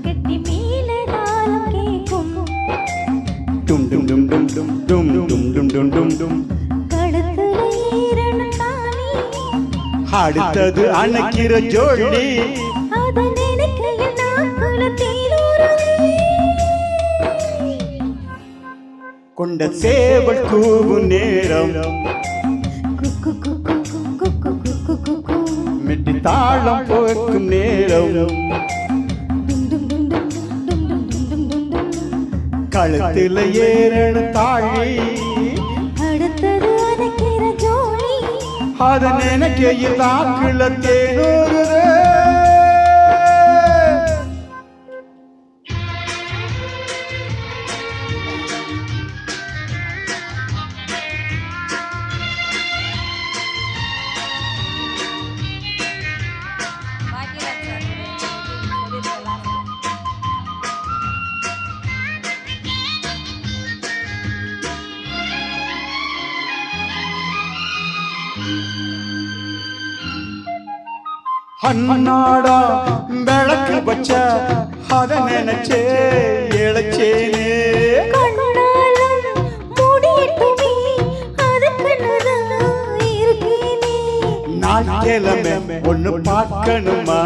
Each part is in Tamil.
கெட்டி மேல தாளம் கேக்கும் டும் டும் டும் டும் டும் டும் டும் டும் டும் டும் டும் கழுத்துல ஈரன தாலி அடுத்தது அணைக்கிற ஜோடி அத நினைக்கையில் நாக்குல தேனூறுதே கொண்ட சேவல் கூவும் நேரம் குக்கு குக்கு குக்கு குக்கு குக்கு மெட்டி தாளம் போக்கும் நேரம் டும் டும் டும் டும் டும் டும் டும் டும் டும் கழுத்துல ஏறன தாழி அடுத்தது அணைக்கிற ஜோடி அத நினைக்கையில் நாக்குல தேனூறுதே அண்ணாடா விளக்கு வச்ச அத நினைச்சே இழைச்சேனே கண்ணாலம் மூடிட்டுமே அதுக்குன்னுதான் இருக்கேனே நாட்கிழமை ஒண்ணு பார்க்கணுமா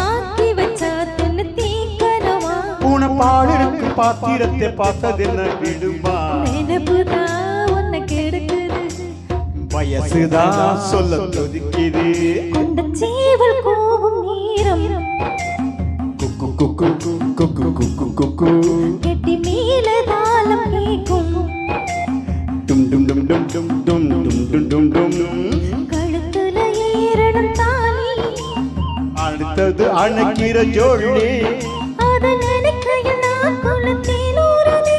ஆக்கி வச்சா தின்னு தீக்கணுமா பூனை பால் இருக்கு பாத்திரத்தை பார்த்ததென்ன விடுமா நினைப்புதான் உன்னை கெடுக்குது வயசுதான் சொல்ல துதிக்குது கொண்ட சேவல் கூவும் நேரம் குக்கு குக்கு குக்கு குக்கு குக்கு கெட்டி மேல தாளம் கேக்கும் டும் டும் டும் டும் டும் டும் டும் டும் டும் டும் கழுத்துல ஏறணும் தாலி அடுத்தது அணைக்கிற ஜோடி அத நினைக்கையில் நாக்குல தேனூறுதே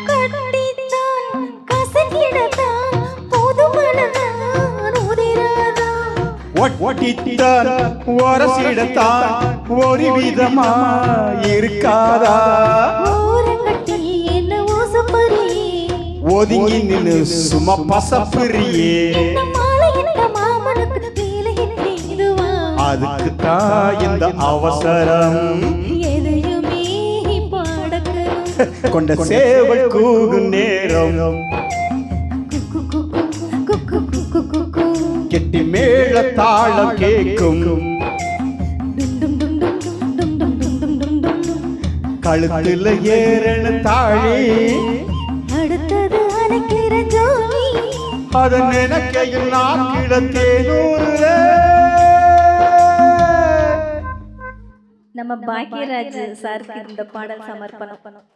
கட்டித்தான் கசக்கிடத்தான் புது மனதான் உதிராதான் ஒட்டித்தான் ஒரசிடத்தான் ஒரு விதமா இருக்காதா ஓரங்கட்டி என்ன ஓசப்பறி ஒதுங்கி நின்னு சும்மா பசப்புரியே இந்த மாலை இந்த மாமனுக்கு வேலை இதுவா அதுக்கு தான் இந்த அவசரம் எதையுமே பாடக்கணும் கொண்ட சேவல் கூகும் நேரம் குக்கு குக்கு குக்கு குக்கு குக்கு கெட்டி மேல தாளம் கேட்கும் டும் டும் டும் டும் டும் டும் டும் டும் டும் டும் டும் கழுத்துல ஏறன தாழி அடுத்தது அணைக்கிற ஜோலி அத நினைக்கையில் நாக்கிட தேனூறுதே நம்ம பாக்யராஜ் சாருக்கு இந்த பாடல் சமர்ப்பணம்